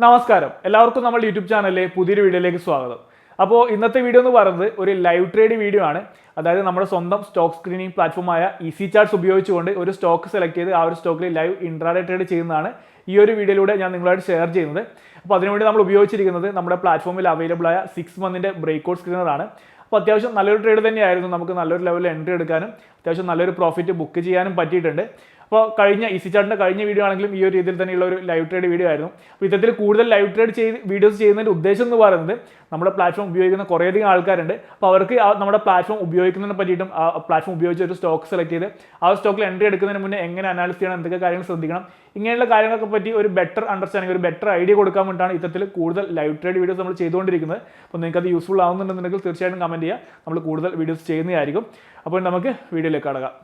നമസ്കാരം, എല്ലാവർക്കും നമ്മുടെ യൂട്യൂബ് ചാനലിലെ പുതിയൊരു വീഡിയോയിലേക്ക് സ്വാഗതം. അപ്പോൾ ഇന്നത്തെ വീഡിയോ എന്ന് പറയുന്നത് ഒരു ലൈവ് ട്രേഡ് വീഡിയോ ആണ്. അതായത് നമ്മുടെ സ്വന്തം സ്റ്റോക്ക് സ്ക്രീനിങ് പ്ലാറ്റ്ഫോമായ ഈസി ചാർട്സ് ഉപയോഗിച്ചുകൊണ്ട് ഒരു സ്റ്റോക്ക് സെലക്ട് ചെയ്ത് ആ ഒരു സ്റ്റോക്കിൽ ലൈവ് ഇൻട്രാഡേ ട്രേഡ് ചെയ്യുന്നതാണ് ഈ ഒരു വീഡിയോയിലൂടെ ഞാൻ നിങ്ങളായിട്ട് ഷെയർ ചെയ്യുന്നത്. അപ്പോൾ അതിനുവേണ്ടി നമ്മൾ ഉപയോഗിച്ചിരിക്കുന്നത് നമ്മുടെ പ്ലാറ്റ്ഫോമിൽ അവൈലബിൾ ആയ 6 മന്തിൻ്റെ ബ്രേക്കൗട്ട് സ്ക്രീനറാണ്. അപ്പോൾ അത്യാവശ്യം നല്ലൊരു ട്രേഡ് തന്നെയായിരുന്നു. നമുക്ക് നല്ലൊരു ലെവലിൽ എൻട്രി എടുക്കാനും അത്യാവശ്യം നല്ലൊരു പ്രോഫിറ്റ് ബുക്ക് ചെയ്യാനും പറ്റിയിട്ടുണ്ട്. അപ്പോൾ കഴിഞ്ഞ ഈസി ചാർട്ടിൻ്റെ കഴിഞ്ഞ വീഡിയോ ആണെങ്കിലും ഈ ഒരു രീതിയിൽ തന്നെയുള്ള ഒരു ലൈവ് ട്രേഡ് വീഡിയോ ആയിരുന്നു. അപ്പോൾ ഇത്തരത്തിൽ കൂടുതൽ ലൈവ് ട്രേഡ് വീഡിയോസ് ചെയ്യുന്നതിൻ്റെ ഉദ്ദേശം എന്ന് പറയുന്നത് നമ്മുടെ പ്ലാറ്റ്ഫോം ഉപയോഗിക്കുന്ന കുറേയധികം ആൾക്കാരുണ്ട്. അപ്പോൾ അവർക്ക് നമ്മുടെ പ്ലാറ്റ്ഫോം ഉപയോഗിക്കുന്നതിനെ പറ്റിയിട്ടും ആ പ്ലാറ്റ്ഫോം ഉപയോഗിച്ച് ഒരു സ്റ്റോക്ക് സെലക്ട് ചെയ്ത് ആ സ്റ്റോക്കിൽ എൻട്രി എടുക്കുന്നതിന് മുന്നേ എങ്ങനെ അനാലിസ് ചെയ്യണം, എന്തൊക്കെ കാര്യങ്ങൾ ശ്രദ്ധിക്കണം, ഇങ്ങനെയുള്ള കാര്യങ്ങളൊക്കെ പറ്റി ഒരു ബെറ്റർ അണ്ടർസ്റ്റാൻഡിങ്, ഒരു ബെറ്റർ ഐഡിയ കൊടുക്കാൻ വേണ്ടിയിട്ടാണ് ഇത്തരത്തിൽ കൂടുതൽ ലൈവ് ട്രേഡ് വീഡിയോസ് നമ്മൾ ചെയ്തുകൊണ്ടിരിക്കുന്നത്. അപ്പോൾ നിങ്ങൾക്ക് അത് യൂസ്ഫുൾ ആവുന്നുണ്ടെന്നുണ്ടെങ്കിൽ തീർച്ചയായിട്ടും കമൻറ്റ് ചെയ്യുക. നമ്മൾ കൂടുതൽ വീഡിയോസ് ചെയ്യുന്നതായിരിക്കും. അപ്പോൾ നമുക്ക് വീഡിയോയിലേക്ക് കടക്കാം.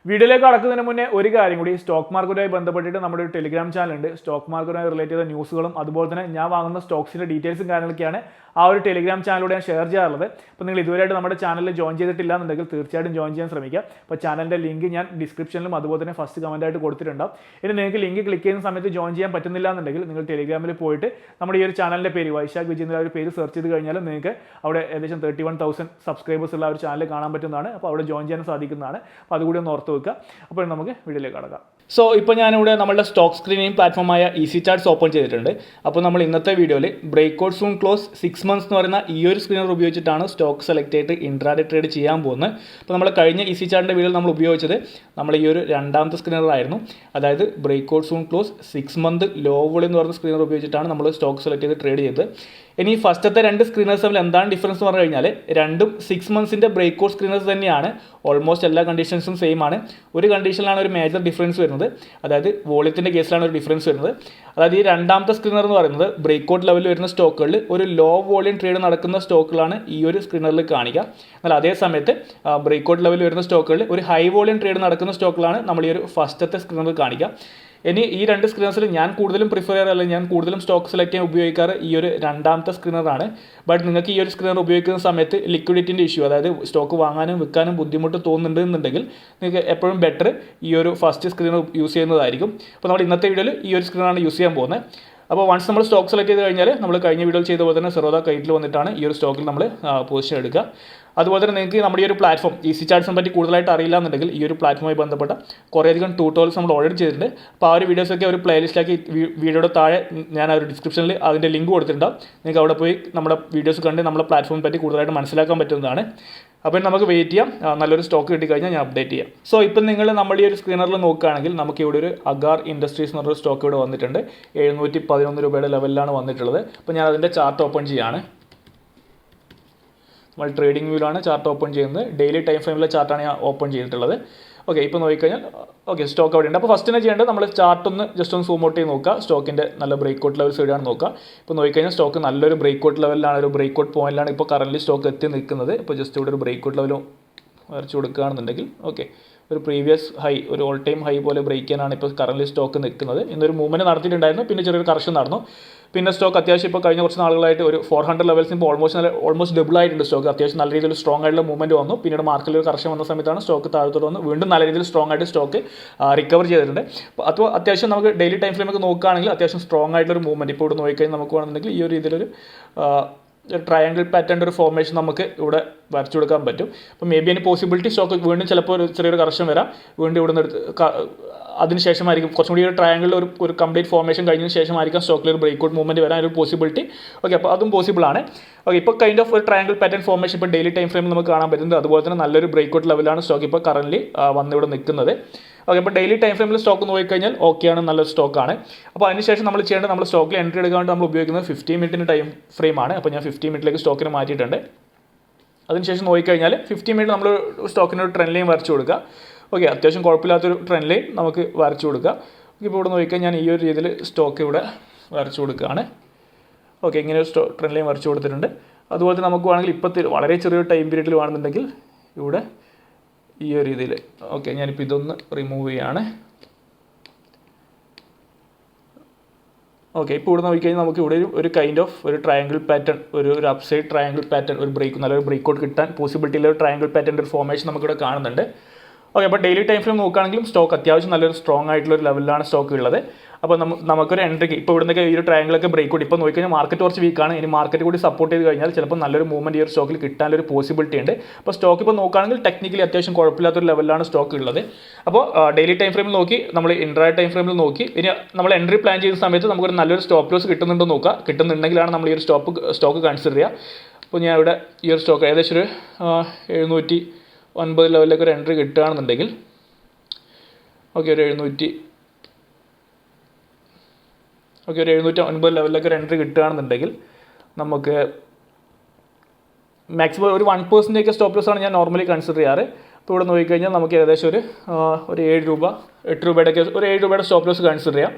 വീഡിയോയിലേക്ക് കടക്കുന്നതിന് മുന്നേ ഒരു കാര്യം കൂടി, സ്റ്റോക്ക് മാർക്കറ്റുമായി ബന്ധപ്പെട്ടിട്ട് നമ്മുടെ ഒരു ടെലിഗ്രാം ചാനലുണ്ട്. സ്റ്റോക്ക് മാർക്കറ്റുമായി റിലേറ്റ് ചെയ്ത ന്യൂസുകളും അതുപോലെ തന്നെ ഞാൻ വാങ്ങുന്ന സ്റ്റോക്സിൻ്റെ ഡീറ്റെയിൽസും കാര്യങ്ങളൊക്കെയാണ് ആ ഒരു ടെലിഗ്രാം ചാനലിലൂടെ ഞാൻ ഷെയർ ചെയ്യാറുള്ളത്. അപ്പോൾ നിങ്ങൾ ഇതുവരെയായിട്ട് നമ്മുടെ ചാനലിൽ ജോയിൻ ചെയ്തിട്ടില്ല എന്നുണ്ടെങ്കിൽ തീർച്ചയായിട്ടും ജോയിൻ ചെയ്യാൻ ശ്രമിക്കുക. അപ്പോൾ ചാനലിൻ്റെ ലിങ്ക് ഞാൻ ഡിസ്ക്രിപ്ഷനിലും അതുപോലെ തന്നെ ഫസ്റ്റ് കമൻറ്റായിട്ട് കൊടുത്തിട്ടുണ്ടാവും. ഇനി നിങ്ങൾക്ക് ലിങ്ക് ക്ലിക്ക് ചെയ്യുന്ന സമയത്ത് ജോയിൻ ചെയ്യാൻ പറ്റുന്നില്ല എന്നുണ്ടെങ്കിൽ നിങ്ങൾ ടെലിഗ്രാമിൽ പോയിട്ട് നമ്മുടെ ഈ ഒരു ചാനലിൻ്റെ പേര് വൈശാഖ് വിജയ് എന്ന ഒരു പേര് സെർച്ച് ചെയ്ത് കഴിഞ്ഞാൽ നിങ്ങൾക്ക് അവിടെ ഏകദേശം 31,000 സബ്സ്ക്രൈബേഴ്സ് ഉള്ള ഒരു ചാനൽ കാണാൻ പറ്റുന്നതാണ്. അപ്പോൾ അവിടെ ജോയിൻ ചെയ്യാൻ സാധിക്കുന്നതാണ്. അപ്പോൾ അതുകൂടി ഒന്ന് ഓർത്ത് വെക്കുക. അപ്പോൾ നമുക്ക് വീഡിയോയിലേക്ക് കടക്കാം. സോ ഇപ്പോൾ ഞാനിവിടെ നമ്മുടെ സ്റ്റോക്ക് സ്ക്രീനിങ് പ്ലാറ്റ്ഫോമായ ഈസി ചാർട്സ് ഓപ്പൺ ചെയ്തിട്ടുണ്ട്. അപ്പോൾ നമ്മൾ ഇന്നത്തെ വീഡിയോയിൽ ബ്രേക്കൗട്ട് സൂൺ ക്ലോസ് 6 മന്ത്സ് എന്ന് പറയുന്ന ഈ ഒരു സ്ക്രീനർ ഉപയോഗിച്ചിട്ടാണ് സ്റ്റോക്ക് സെലക്ട് ചെയ്തിട്ട് ഇൻട്രാഡേ ട്രേഡ് ചെയ്യാൻ പോകുന്നത്. അപ്പോൾ നമ്മൾ കഴിഞ്ഞ ഈസി ചാർട്ടിൻ്റെ വീഡിയോയിൽ നമ്മൾ ഉപയോഗിച്ചത് നമ്മൾ ഈ ഒരു രണ്ടാമത്തെ സ്ക്രീനറായിരുന്നു. അതായത് breakout soon close 6 month low volume എന്ന് പറയുന്ന സ്ക്രീനർ ഉപയോഗിച്ചിട്ടാണ് നമ്മൾ സ്റ്റോക്ക് സെലക്ട് ചെയ്ത് ട്രേഡ് ചെയ്തത്. ഇനി ഫസ്റ്റത്തെ രണ്ട് സ്ക്രീനേഴ്സ് തമ്മിൽ എന്താണ് ഡിഫറൻസ് എന്ന് പറഞ്ഞു കഴിഞ്ഞാൽ രണ്ടും 6 മന്ത്സിൻ്റെ ബ്രേക്കൗട്ട് സ്ക്രീനേഴ്സ് തന്നെയാണ്. ഓൾമോസ്റ്റ് എല്ലാ കണ്ടീഷൻസും സെയിം ആണ്. ഒരു കണ്ടീഷനിലാണ് ഒരു മേജർ ഡിഫറൻസ് വരുന്നത്. അതായത് വോളിയത്തിൻ്റെ കേസിലാണ് ഒരു ഡിഫറൻസ് വരുന്നത്. അതായത് ഈ രണ്ടാമത്തെ സ്ക്രീനർ എന്ന് പറയുന്നത് ബ്രേക്കൗട്ട് ലെവലിൽ വരുന്ന സ്റ്റോക്കുകളിൽ ഒരു ലോ വോളിയം ട്രേഡ് നടക്കുന്ന സ്റ്റോക്കുകളാണ് ഈ ഒരു സ്ക്രീനറിൽ കാണിക്കുക. എന്നാൽ അതേ സമയത്ത് ബ്രേക്കൗട്ട് ലെവലിൽ വരുന്ന സ്റ്റോക്കുകളിൽ ഒരു ഹൈ വോളിയം ട്രേഡ് നടക്കുന്ന സ്റ്റോക്കുകളാണ് നമ്മൾ ഈ ഒരു ഫസ്റ്റത്തെ സ്ക്രീനറിൽ കാണിക്കുക. ഇനി ഈ രണ്ട് സ്ക്രീനേഴ്സിൽ ഞാൻ കൂടുതലും പ്രിഫർ ചെയ്യാറ്, അല്ലെങ്കിൽ ഞാൻ കൂടുതലും സ്റ്റോക്ക് സെലക്ട് ചെയ്യാൻ ഉപയോഗിക്കാറ് ഈ ഒരു രണ്ടാമത്തെ സ്ക്രീനറാണ്. ബട്ട് നിങ്ങൾക്ക് ഈ ഒരു സ്ക്രീനർ ഉപയോഗിക്കുന്ന സമയത്ത് ലിക്വിഡിറ്റിൻ്റെ ഇഷ്യൂ, അതായത് സ്റ്റോക്ക് വാങ്ങാനും വിൽക്കാനും ബുദ്ധിമുട്ട് തോന്നുന്നുണ്ടെന്നുണ്ടെങ്കിൽ നിങ്ങൾക്ക് എപ്പോഴും ബെറ്റർ ഈ ഒരു ഫസ്റ്റ് സ്ക്രീനർ യൂസ് ചെയ്യുന്നതായിരിക്കും. അപ്പോൾ നമ്മൾ ഇന്നത്തെ വീഡിയോയിൽ ഈ ഒരു സ്ക്രീനാണ് യൂസ് ചെയ്യാൻ പോകുന്നത്. അപ്പോൾ വൺസ് നമ്മൾ സ്റ്റോക്ക് സെലക്ട് ചെയ്ത് കഴിഞ്ഞാൽ നമ്മൾ കഴിഞ്ഞ വീഡിയോയിൽ ചെയ്ത പോലെ തന്നെ സെറോദ കൈറ്റിൽ വന്നിട്ടാണ് ഈ ഒരു സ്റ്റോക്കിൽ നമ്മൾ പൊസിഷൻ എടുക്കുക. അതുപോലെ തന്നെ നിങ്ങൾക്ക് നമ്മുടെ ഈ ഒരു പ്ലാറ്റ്ഫോം ഈസി ചാർട്സിനെ പറ്റി കൂടുതലായിട്ട് അറിയില്ല എന്നുണ്ടെങ്കിൽ ഈ ഒരു പ്ലാറ്റ്ഫോമുമായി ബന്ധപ്പെട്ട കുറേയധികം ട്യൂട്ടോറിയൽസ് നമ്മൾ ഓൾറെഡി ചെയ്തിട്ടുണ്ട്. അപ്പോൾ ആ ഒരു വീഡിയോസൊക്കെ ഒരു പ്ലേലിസ്റ്റിലാക്കി വീഡിയോയുടെ താഴെ ഞാൻ ആ ഒരു ഡിസ്ക്രിപ്ഷനിൽ അതിൻ്റെ ലിങ്ക് കൊടുത്തിട്ടുണ്ടാവും. നിങ്ങൾക്ക് അവിടെ പോയി നമ്മുടെ വീഡിയോസ് കണ്ട് നമ്മുടെ പ്ലാറ്റ്ഫോമിനെ പറ്റി കൂടുതലായിട്ട് മനസ്സിലാക്കാൻ പറ്റുന്നതാണ്. അപ്പോൾ നമുക്ക് വെയിറ്റ് ചെയ്യാം. നല്ലൊരു സ്റ്റോക്ക് കിട്ടിക്കഴിഞ്ഞാൽ ഞാൻ അപ്ഡേറ്റ് ചെയ്യാം. സോ ഇപ്പം നിങ്ങൾ നമ്മുടെ ഈ ഒരു സ്ക്രീനറിൽ നോക്കുകയാണെങ്കിൽ നമുക്ക് ഇവിടെ ഒരു അഗാർ ഇൻഡസ്ട്രീസ് എന്ന് പറഞ്ഞൊരു സ്റ്റോക്ക് ഇവിടെ വന്നിട്ടുണ്ട്. 711 രൂപയുടെ ലെവലിലാണ് വന്നിട്ടുള്ളത്. അപ്പോൾ ഞാൻ അതിൻ്റെ ചാർട്ട് ഓപ്പൺ ചെയ്യാണ്. നമ്മൾ ട്രേഡിംഗ് വ്യൂവിലാണ് ചാർട്ട് ഓപ്പൺ ചെയ്യുന്നത്. ഡെയിലി ടൈം ഫ്രെയിമിലെ ചാർട്ടാണ് ഞാൻ ഓപ്പൺ ചെയ്തിട്ടുള്ളത്. ഓക്കെ, ഇപ്പോൾ നോക്കിക്കഴിഞ്ഞാൽ ഓക്കെ സ്റ്റോക്ക് അവിടെ ഉണ്ട്. അപ്പോൾ ഫസ്റ്റ് തന്നെ ചെയ്യേണ്ടത് നമ്മൾ ചാർട്ട് ജസ്റ്റ് ഒന്ന് സൂം ഔട്ട് ചെയ്ത് നോക്കുക. സ്റ്റോക്കിൻ്റെ നല്ല ബ്രേക്കൗട്ട് ലെവൽസ് എവിടെയാണ് നോക്കുക. ഇപ്പോൾ നോക്കിക്കഴിഞ്ഞാൽ സ്റ്റോക്ക് നല്ലൊരു ബ്രേക്കൗട്ട് ലെവലിലാണ്, ഒരു ബ്രേക്കൗട്ട് പോയിന്റിലാണ് ഇപ്പോൾ കറൻറ്റ്ലി സ്റ്റോക്ക് എത്തി നിൽക്കുന്നത്. ഇപ്പോൾ ജസ്റ്റ് ഇവിടെ ഒരു ബ്രേക്കൗട്ട് ലെവലും വരച്ച് കൊടുക്കുകയാണെന്നുണ്ടെങ്കിൽ ഓക്കെ, ഒരു പ്രീവിയസ് ഹൈ, ഒരു ഓൾ ടൈം ഹൈ പോലെ ബ്രേക്ക് ചെയ്യാനാണ് ഇപ്പോൾ കറൻറ്റ്ലി സ്റ്റോക്ക് നിൽക്കുന്നത്. ഇന്നൊരു മൂവ്മെൻറ്റ് നടത്തിയിട്ടുണ്ടായിരുന്നു, പിന്നെ ചെറിയൊരു കറക്ഷൻ നടന്നു. പിന്നെ സ്റ്റോക്ക് അത്യാവശ്യം ഇപ്പോൾ കഴിഞ്ഞ കുറച്ച് നാളുകളായിട്ട് ഒരു 400 ലെവൽസ് ഇപ്പോൾ ഓൾമോസ്റ്റ് ഡബിൾ ആയിട്ടുണ്ട് സ്റ്റോക്ക്. അത്യാവശ്യം നല്ല രീതിയിൽ സ്ട്രോങ് ആയിട്ടുള്ള മൂവ്മെൻറ്റ് വന്നു. പിന്നീട് മാർക്കറ്റിൽ ഒരു കറക്ഷൻ വന്ന സമയത്താണ് സ്റ്റോക്ക് താഴത്തോട്ട് വന്ന് വീണ്ടും നല്ല രീതിയിൽ സ്ട്രോങ് ആയിട്ട് സ്റ്റോക്ക് റിക്കവർ ചെയ്തിട്ടുണ്ട്. അപ്പോൾ അത്യാവശ്യം നമുക്ക് ഡെയിലി ടൈം ഫ്രെയിമൊക്കെ നോക്കുകയാണെങ്കിൽ അത്യാവശ്യം സ്ട്രോങ് ആയിട്ടുള്ളൊരു മൂവ്മെൻറ്റ് ഇപ്പോൾ ഇവിടെ നോക്കിക്കഴിഞ്ഞാൽ നമുക്ക് വേണമെന്നുണ്ടെങ്കിൽ ഈ ഒരു രീതിയിലൊരു ട്രയാങ്കിൾ പാറ്റേൺ ഒരു ഫോർമേഷൻ നമുക്ക് ഇവിടെ വരച്ചു കൊടുക്കാൻ പറ്റും. അപ്പോൾ മേ ബി അതിന് പോസിബിലിറ്റി സ്റ്റോക്ക് വീണ്ടും ചിലപ്പോൾ ഒരു ചെറിയൊരു കറക്ഷൻ വരാം. വീണ്ടും ഇവിടെ നിന്ന് അതിനുശേഷമായിരിക്കും കുറച്ചും കൂടി ഒരു ട്രയാങ്കിളിൽ ഒരു കംപ്ലീറ്റ് ഫോർമേഷൻ കഴിഞ്ഞതിന് ശേഷമായിരിക്കും സ്റ്റോക്കിൽ ഒരു ബ്രേക്കൗട്ട് മൂവ്മെൻറ്റ് വരാൻ ഒരു പോസിബിലിറ്റി. ഓക്കെ, അപ്പോൾ അതും പോസിബിളാണ്. ഓക്കെ, ഇപ്പോൾ കൈൻഡ് ഓഫ് ഒരു ട്രയാങ്കിൾ പാറ്റേൺ ഫോർമേഷൻ ഇപ്പോൾ ഡെയിലി ടൈം ഫ്രെയിമിൽ നമുക്ക് കാണാൻ പറ്റുന്നത്. അതുപോലെ തന്നെ നല്ലൊരു ബ്രേക്കൗട്ട് ലെവലാണ് സ്റ്റോക്ക് ഇപ്പോൾ കറൻറ്റ്ലി വന്നിവിടെ നിൽക്കുന്നത്. ഓക്കെ, അപ്പോൾ ഡെയിലി ടൈം ഫ്രെയിമിൽ സ്റ്റോക്ക് നോക്കിക്കഴിഞ്ഞാൽ ഓക്കെയാണ്, നല്ലൊരു സ്റ്റോക്കാണ്. അപ്പോൾ അതിനുശേഷം നമ്മൾ ചെയ്യേണ്ടത് നമ്മൾ സ്റ്റോക്കിൽ എൻട്രി എടുക്കാൻ വേണ്ടി നമ്മൾ ഉപയോഗിക്കുന്നത് 15 മിനിറ്റിൻ്റെ ടൈം ഫ്രെയിമാണ്. അപ്പോൾ ഞാൻ 15 മിനിറ്റിലേക്ക് സ്റ്റോക്കിന് മാറ്റിയിട്ടുണ്ട്. അതിനുശേഷം നോക്കിക്കഴിഞ്ഞാൽ 15 മിനിറ്റ് നമ്മൾ സ്റ്റോക്കിന് ഒരു ട്രെൻഡ് ലൈൻ വരച്ചു കൊടുക്കുക. ഓക്കെ, അത്യാവശ്യം കുഴപ്പമില്ലാത്തൊരു ട്രെൻഡ് ലൈൻ നമുക്ക് വരച്ചു കൊടുക്കുക. ഇപ്പോൾ ഇവിടെ നോക്കിക്കഴിഞ്ഞാൽ ഞാൻ ഈ ഒരു രീതിയിൽ സ്റ്റോക്ക് ഇവിടെ വരച്ചു കൊടുക്കുകയാണ്. ഓക്കെ, ഇങ്ങനെ ഒരു ട്രെൻഡ് ലൈൻ വരച്ചു കൊടുത്തിട്ടുണ്ട്. അതുപോലെ തന്നെ നമുക്ക് വേണമെങ്കിൽ ഇപ്പോഴത്തെ വളരെ ചെറിയൊരു ടൈം പീരീഡിൽ വേണമെന്നുണ്ടെങ്കിൽ ഇവിടെ ഈ ഒരു രീതിയിൽ ഓക്കെ, ഞാനിപ്പോൾ ഇതൊന്ന് റിമൂവ് ചെയ്യാണ്. ഓക്കെ, ഇപ്പോൾ ഇവിടെ നോക്കിക്കഴിഞ്ഞാൽ നമുക്ക് ഇവിടെ ഒരു കൈൻഡ് ഓഫ് ഒരു ട്രയാങ്കിൾ പാറ്റേൺ, ഒരു അപ്സൈഡ് ട്രയാങ്കിൾ പാറ്റേൺ, ഒരു നല്ലൊരു ബ്രേക്കൗട്ട് കിട്ടാൻ പോസിബിലിറ്റിയുള്ള ഒരു ട്രയാങ്കിൾ പാറ്റേൺ ഒരു ഫോർമേഷൻ നമുക്കിവിടെ കാണുന്നുണ്ട്. ഓക്കെ, അപ്പോൾ ഡെയിലി ടൈം ഫ്രെയിം നോക്കുകയാണെങ്കിലും സ്റ്റോക്ക് അത്യാവശ്യം നല്ലൊരു സ്ട്രോങ് ആയിട്ടുള്ള ഒരു ലെവലിലാണ് സ്റ്റോക്ക് ഉള്ളത്. അപ്പോൾ നമുക്കൊരു എൻട്രിക്ക് ഇപ്പോൾ ഇവിടുന്നൊക്കെ ഈ ഒരു ട്രയാങ്കിളൊക്കെ ബ്രേക്കൗട്ട് ഇപ്പോൾ നോക്കിക്കഴിഞ്ഞാൽ മാർക്കറ്റ് കുറച്ച് വീക്കാണ്. ഇനി മാർക്കറ്റ് കൂടി സപ്പോർട്ട് ചെയ്ത് കഴിഞ്ഞാൽ ചിലപ്പോൾ നല്ലൊരു മൂവ്മെൻറ്റ് ഈ ഒരു സ്റ്റോക്കിൽ കിട്ടാനൊരു പോസിബിലിറ്റി ഉണ്ട്. അപ്പോൾ സ്റ്റോക്ക് ഇപ്പോൾ നോക്കുകയാണെങ്കിൽ ടെക്നിക്കലി അത്യാവശ്യം കുഴപ്പമില്ലാത്തൊരു ലെവലിലാണ് സ്റ്റോക്ക് ഉള്ളത്. അപ്പോൾ ഡെയിലി ടൈം ഫ്രെയിമിൽ നോക്കി, നമ്മൾ ഇൻട്രാഡേ ടൈം ഫ്രെയിമിൽ നോക്കി, ഇനി നമ്മൾ എൻട്രി പ്ലാൻ ചെയ്യുന്ന സമയത്ത് നമുക്കൊരു നല്ലൊരു സ്റ്റോപ്പ് ലോസ് കിട്ടുന്നുണ്ടോ നോക്കുക. കിട്ടുന്നുണ്ടെങ്കിലാണ് നമ്മൾ ഈ ഒരു സ്റ്റോക്ക് കൺസിഡർ ചെയ്യുക. അപ്പോൾ ഞാൻ ഇവിടെ ഈ ഒരു സ്റ്റോക്ക് ഏകദേശം ഒരു 709 ലെവലിലേക്ക് ഒരു എൻട്രി കിട്ടുകയാണെന്നുണ്ടെങ്കിൽ, ഓക്കെ, ഒരു 709 ലെവലിലേക്ക് ഒരു എൻട്രി കിട്ടുകയാണെന്നുണ്ടെങ്കിൽ നമുക്ക് മാക്സിമം ഒരു 1% സ്റ്റോപ്പ് ലോസാണ് ഞാൻ നോർമലി കൺസിഡർ ചെയ്യാറ്. ഇപ്പോൾ ഇവിടെ നോക്കിക്കഴിഞ്ഞാൽ നമുക്ക് ഏകദേശം ഒരു 7 രൂപ 8 രൂപയുടെയൊക്കെ ഒരു 7 രൂപയുടെ സ്റ്റോപ്പ് ലോസ് കൺസിഡർ ചെയ്യാം.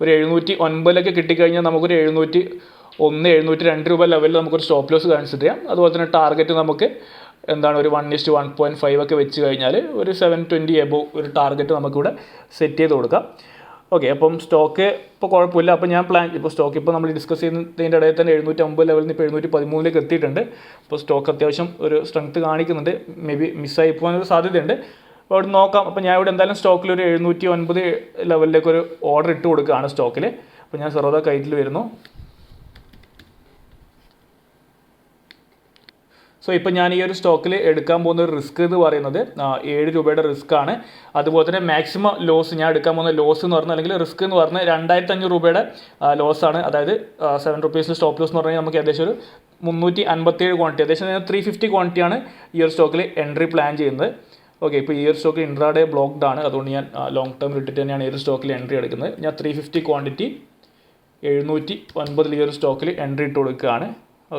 ഒരു 709 കിട്ടിക്കഴിഞ്ഞാൽ നമുക്കൊരു 701 702 രൂപ ലെവലിൽ നമുക്കൊരു സ്റ്റോപ്പ് ലോസ് കൺസിഡർ ചെയ്യാം. അതുപോലെ തന്നെ ടാർഗറ്റ് നമുക്ക് എന്താണ് ഒരു 1:1.5 ഒക്കെ വെച്ച് കഴിഞ്ഞാൽ ഒരു 720 എബോവ് ഒരു ടാർഗറ്റ് നമുക്കിവിടെ സെറ്റ് ചെയ്ത് കൊടുക്കാം. ഓക്കെ, അപ്പം സ്റ്റോക്ക് ഇപ്പോൾ കുഴപ്പമില്ല. അപ്പോൾ ഞാൻ ഇപ്പോൾ സ്റ്റോക്ക് ഇപ്പോൾ നമ്മൾ ഡിസ്കസ് ചെയ്യുന്നതിൻ്റെ ഇടയിൽ തന്നെ 709 ലെവലിൽ നിന്ന് ഇപ്പോൾ 713 എത്തിയിട്ടുണ്ട്. അപ്പോൾ സ്റ്റോക്ക് അത്യാവശ്യം ഒരു സ്ട്രെങ്ത് കാണിക്കുന്നുണ്ട്. മേ ബി മിസ്സായി പോകാനൊരു സാധ്യതയുണ്ട്. അപ്പോൾ അവിടെ നോക്കാം. അപ്പോൾ ഞാൻ ഇവിടെ എന്തായാലും സ്റ്റോക്കിൽ ഒരു 709 ലെവലിലേക്ക് ഒരു ഓർഡർ ഇട്ട് കൊടുക്കുകയാണ് സ്റ്റോക്കിൽ. അപ്പോൾ ഞാൻ സർവ്വത കൈറ്റിൽ വരുന്നു. സോ ഇപ്പോൾ ഞാൻ ഈ ഒരു സ്റ്റോക്കിൽ എടുക്കാൻ പോകുന്ന ഒരു റിസ്ക് എന്ന് പറയുന്നത് 7 രൂപയുടെ റിസ്ക് ആണ്. അതുപോലെ തന്നെ മാക്സിമം ലോസ് ഞാൻ എടുക്കാൻ പോകുന്ന ലോസ് എന്ന് പറഞ്ഞാൽ, അല്ലെങ്കിൽ റിസ്ക് എന്ന് പറഞ്ഞാൽ 2500 രൂപയുടെ ലോസാണ്. അതായത് 7 റുപ്പീസിൽ സ്റ്റോപ്പ് ലോസ് എന്ന് പറഞ്ഞാൽ നമുക്ക് ഏകദേശം ഒരു 357 ക്വാണ്ടിറ്റി, ഏകദേശം 350 ക്വാണ്ടിറ്റിയാണ് ഈ ഒരു സ്റ്റോക്കിൽ എൻട്രി പ്ലാൻ ചെയ്യുന്നത്. ഓക്കെ, ഇപ്പോൾ ഈ ഒരു സ്റ്റോക്ക് ഇൻട്രാഡേ ബ്ലോക്ക്ഡ് ആണ്. അതുകൊണ്ട് ഞാൻ ലോങ് ടേം ഇട്ടിട്ട് തന്നെയാണ് ഈ ഒരു സ്റ്റോക്കിൽ എൻട്രി എടുക്കുന്നത്. ഞാൻ 350 ക്വാണ്ടിറ്റി 709 ഈ ഒരു സ്റ്റോക്കിൽ എൻട്രി ഇട്ട് കൊടുക്കുകയാണ്.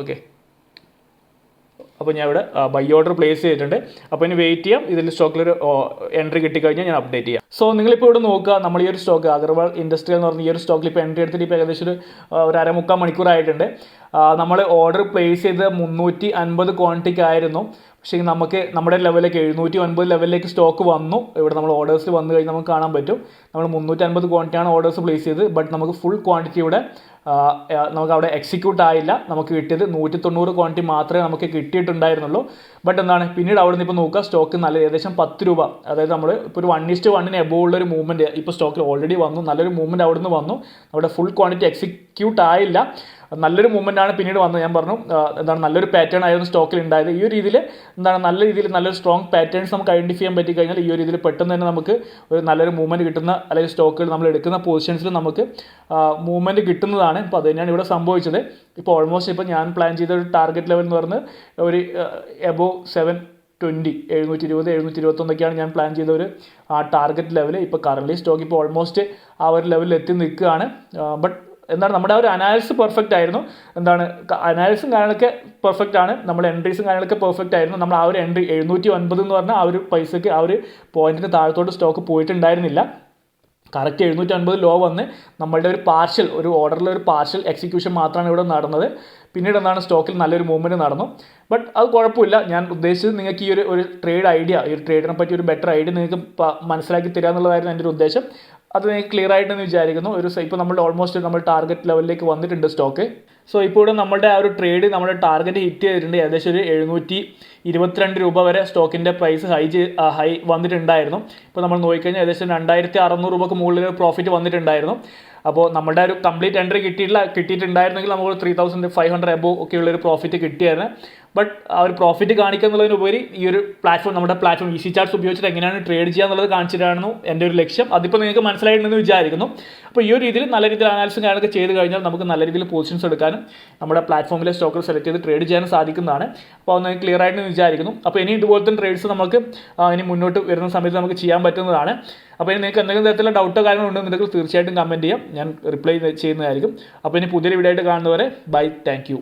ഓക്കെ, അപ്പോൾ ഞാൻ ഇവിടെ ബൈ ഓർഡർ പ്ലേസ് ചെയ്തിട്ടുണ്ട്. അപ്പോൾ ഇനി വെയിറ്റ് ചെയ്യാം. ഇതിൽ സ്റ്റോക്കിലൊരു എൻട്രി കിട്ടിക്കഴിഞ്ഞാൽ ഞാൻ അപ്ഡേറ്റ് ചെയ്യാം. സോ നിങ്ങളിപ്പോൾ ഇവിടെ നോക്കുക, നമ്മൾ ഈ ഒരു സ്റ്റോക്ക് അഗർവാൾ ഇൻഡസ്ട്രിയൽ എന്ന് പറഞ്ഞ ഈ ഒരു സ്റ്റോക്കിൽ ഇപ്പോൾ എൻട്രി എടുത്തിട്ട് ഇപ്പോൾ ഏകദേശം ഒരു 3/4 മണിക്കൂറായിട്ടുണ്ട്. നമ്മൾ ഓർഡർ പ്ലേസ് ചെയ്ത് 350 ക്വാണ്ടിറ്റിക്കായിരുന്നു. പക്ഷേ നമുക്ക് നമ്മുടെ ലെവലിലേക്ക് 709 ലെവലിലേക്ക് സ്റ്റോക്ക് വന്നു. ഇവിടെ നമ്മൾ ഓർഡേഴ്സിൽ വന്നു കഴിഞ്ഞാൽ നമുക്ക് കാണാൻ പറ്റും നമ്മൾ 350 ക്വാണ്ടിറ്റിയാണ് ഓർഡേഴ്സ് പ്ലേസ് ചെയ്ത്. ബട്ട് നമുക്ക് ഫുൾ ക്വാണ്ടിറ്റി ഇവിടെ നമുക്ക് അവിടെ എക്സിക്യൂട്ട് ആയില്ല. നമുക്ക് കിട്ടിയത് 190 ക്വാണ്ടിറ്റി മാത്രമേ നമുക്ക് കിട്ടിയിട്ടുണ്ടായിരുന്നുള്ളൂ. ബട്ട് എന്താണ് പിന്നീട് അവിടെ നിന്ന് ഇപ്പോൾ നോക്കുക, സ്റ്റോക്ക് നല്ല ഏകദേശം 10 രൂപ, അതായത് നമ്മൾ ഇപ്പോൾ ഒരു 1:1 എബോവ് ഉള്ളൊരു മൂവ്മെൻറ്റ് ഇപ്പോൾ സ്റ്റോക്കിൽ ഓൾറെഡി വന്നു. നല്ലൊരു മൂവ്മെൻറ്റ് അവിടെ നിന്ന് വന്നു. നമ്മുടെ ഫുൾ ക്വാണ്ടിറ്റി എക്സിക്യൂട്ട് ആയില്ല. നല്ലൊരു മൂവ്മെൻ്റ് ആണ് പിന്നീട് വന്നത്. ഞാൻ പറഞ്ഞു എന്താണ് നല്ലൊരു പാറ്റേൺ ആയിരുന്നു സ്റ്റോക്കിൽ ഉണ്ടായത്. ഈ ഒരു രീതിയിൽ എന്താണ് നല്ല രീതിയിൽ നല്ലൊരു സ്ട്രോങ് പാറ്റേൺസ് നമുക്ക് ഐഡൻറ്റിഫൈ ചെയ്യാൻ പറ്റി കഴിഞ്ഞാൽ ഈ ഒരു രീതിയിൽ പെട്ടെന്ന് തന്നെ നമുക്ക് ഒരു നല്ലൊരു മൂവ്മെൻറ്റ് കിട്ടുന്ന, അല്ലെങ്കിൽ സ്റ്റോക്കുകൾ നമ്മൾ എടുക്കുന്ന പൊസിഷൻസിൽ നമുക്ക് മൂവ്മെൻറ്റ് കിട്ടുന്നതാണ്. ഇപ്പോൾ അത് തന്നെയാണ് ഇവിടെ സംഭവിച്ചത്. ഇപ്പോൾ ഓൾമോസ്റ്റ് ഇപ്പോൾ ഞാൻ പ്ലാൻ ചെയ്ത ഒരു ടാർഗറ്റ് ലെവൽ എന്ന് പറഞ്ഞ് ഒരു എബോവ് 720 720 721 ഞാൻ പ്ലാൻ ചെയ്ത ഒരു ടാർഗറ്റ് ലെവൽ. ഇപ്പോൾ കറൻറ്റ്ലി സ്റ്റോക്ക് ഇപ്പോൾ ഓൾമോസ്റ്റ് ആ ഒരു ലെവലിൽ എത്തി നിൽക്കുകയാണ്. ബട്ട് എന്താണ് നമ്മുടെ ആ ഒരു അനാലിസിസ് പെർഫെക്റ്റ് ആയിരുന്നു. എന്താണ് അനാലിസിസും കാര്യങ്ങളൊക്കെ പെർഫെക്റ്റ് ആണ്. നമ്മുടെ എൻട്രീസും കാര്യങ്ങളൊക്കെ പെർഫെക്റ്റ് ആയിരുന്നു. നമ്മൾ ആ ഒരു എൻട്രി 709 എന്ന് പറഞ്ഞാൽ ആ ഒരു പൈസയ്ക്ക് ആ ഒരു പോയിന്റിന് താഴത്തോട്ട് സ്റ്റോക്ക് പോയിട്ടുണ്ടായിരുന്നില്ല. കറക്റ്റ് 750 ലോ വന്ന് നമ്മളുടെ ഒരു ഓർഡറിൽ ഒരു പാർഷ്യൽ എക്സിക്യൂഷൻ മാത്രമാണ് ഇവിടെ നടന്നത്. പിന്നീട് എന്താണ് സ്റ്റോക്കിൽ നല്ലൊരു മൂവ്മെൻറ്റ് നടന്നു. ബട്ട് അത് കുഴപ്പമില്ല. ഞാൻ ഉദ്ദേശിച്ചത് നിങ്ങൾക്ക് ഈ ഒരു ട്രേഡ് ഐഡിയ, ഈ ഒരു ട്രേഡിനെ പറ്റി ഒരു ബെറ്റർ ഐഡിയ നിങ്ങൾക്ക് മനസ്സിലാക്കി തരിക എന്നുള്ളതായിരുന്നു എൻ്റെ ഒരു ഉദ്ദേശം. അത് നിങ്ങൾക്ക് ക്ലിയർ ആയിട്ടെന്ന് വിചാരിക്കുന്നു. ഇപ്പോൾ നമ്മൾ ഓൾമോസ്റ്റ് നമ്മൾ ടാർഗറ്റ് ലെവലിലേക്ക് വന്നിട്ടുണ്ട് സ്റ്റോക്ക്. സോ ഇപ്പോൾ ഇവിടെ നമ്മുടെ ആ ഒരു ട്രേഡ് നമ്മുടെ ടാർഗറ്റ് ഹിറ്റ് ചെയ്തിട്ടുണ്ട്. ഏകദേശം ഒരു 722 രൂപ വരെ സ്റ്റോക്കിൻ്റെ പ്രൈസ് ഹൈ വന്നിട്ടുണ്ടായിരുന്നു. ഇപ്പോൾ നമ്മൾ നോക്കിക്കഴിഞ്ഞാൽ ഏകദേശം 2600 രൂപക്ക് മുകളിൽ പ്രോഫിറ്റ് വന്നിട്ടുണ്ടായിരുന്നു. അപ്പോൾ നമ്മുടെ ഒരു കംപ്ലീറ്റ് എൻട്രി കിട്ടിയിട്ടുണ്ടായിരുന്നെങ്കിൽ നമുക്ക് 3500 എബോവ് ഒക്കെയുള്ളൊരു പ്രോഫിറ്റ് കിട്ടിയായിരുന്നു. ബട്ട് ആ ഒരു പ്രോഫിറ്റ് കാണിക്കുക എന്നുള്ളതിനുപരി ഈ ഒരു നമ്മുടെ പ്ലാറ്റ്ഫോം ഈസി ചാർട്ട്സ് ഉപയോഗിച്ചിട്ട് എങ്ങനെയാണ് ട്രേഡ് ചെയ്യുക എന്നുള്ളത് കാണിച്ചിട്ടായിരുന്നു എൻ്റെ ഒരു ലക്ഷ്യം. അതിപ്പോൾ നിങ്ങൾക്ക് മനസ്സിലായിട്ടുണ്ടെന്ന് വിചാരിക്കുന്നു. അപ്പോൾ ഈ ഒരു രീതിയിൽ നല്ല രീതിയിൽ അനാലിസും കാര്യങ്ങളൊക്കെ ചെയ്ത് കഴിഞ്ഞാൽ നമുക്ക് നല്ല രീതിയിൽ പൊസിഷൻസ് എടുക്കാനും നമ്മുടെ പ്ലാറ്റ്ഫോമിലെ സ്റ്റോക്കുകൾ സെലക്ട് ചെയ്ത് ട്രേഡ് ചെയ്യാനും സാധിക്കുന്നതാണ്. അപ്പോൾ അത് ക്ലിയർ ആയിട്ട് വിചാരിക്കുന്നു. അപ്പോൾ ഇനി ഇതുപോലത്തെ ട്രേഡ്സ് നമുക്ക് ഇനി മുന്നോട്ട് വരുന്ന സമയത്ത് നമുക്ക് ചെയ്യാൻ പറ്റുന്നതാണ്. അപ്പോൾ ഇനി നിങ്ങൾക്ക് എന്തെങ്കിലും തരത്തിലുള്ള ഡൗട്ടോ കാര്യങ്ങളോ ഉണ്ടെന്നുണ്ടെങ്കിൽ തീർച്ചയായിട്ടും കമൻറ്റ് ചെയ്യാം. ഞാൻ റിപ്ലൈ ചെയ്യുന്നതായിരിക്കും. അപ്പോൾ ഇനി പുതിയൊരു വീഡിയോ ആയിട്ട് കാണുന്നവരെ ബൈ, താങ്ക് യു.